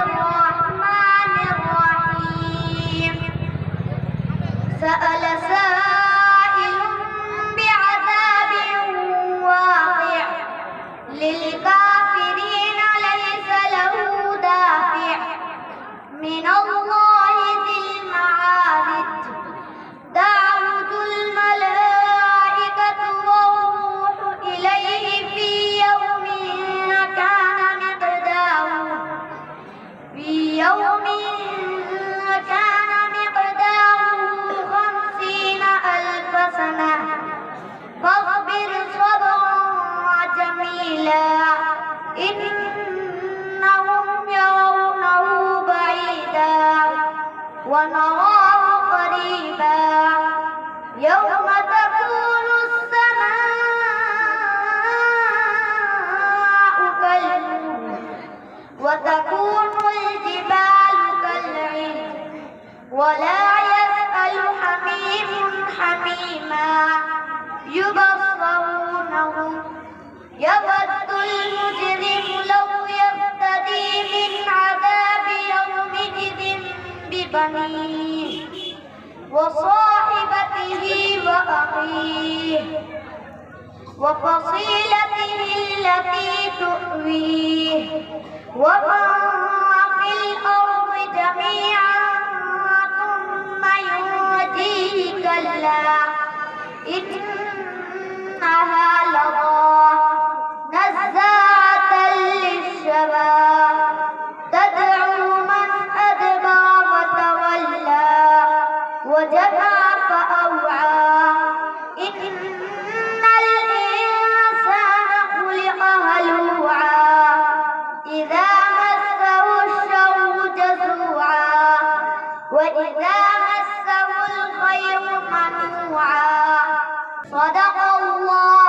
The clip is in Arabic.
الرحمن الرحيم. سأل سائل بعذاب واقع للكافرين ليس له دافع من الله ذي المعارج. دعوت الملائكة والروح إليه في يوم كان مقداره 50,000 سنة. فاصبر صبرا جميلا إنهم يرونه بعيدا ونراه قريبا. يوم تكون السماء كالمهل وتكون الجبال كالعهن ولا يسأل حميم حميما يبصرونهم. يود المجرم لو يفتدي من عذاب يومئذ ببنيه وصاحبته وأخيه وفصيلته التي تؤويه ومن في الأرض جميعا ثم ينجيه. كلا إنها لظى نزاعة للشوى تدعو من أدبر وتولى وجمع فأوعى. إن الإنسان خلق هلوعا إذا مسه الشر جزوعا وإذا مسه الخير منوعا. صدق الله.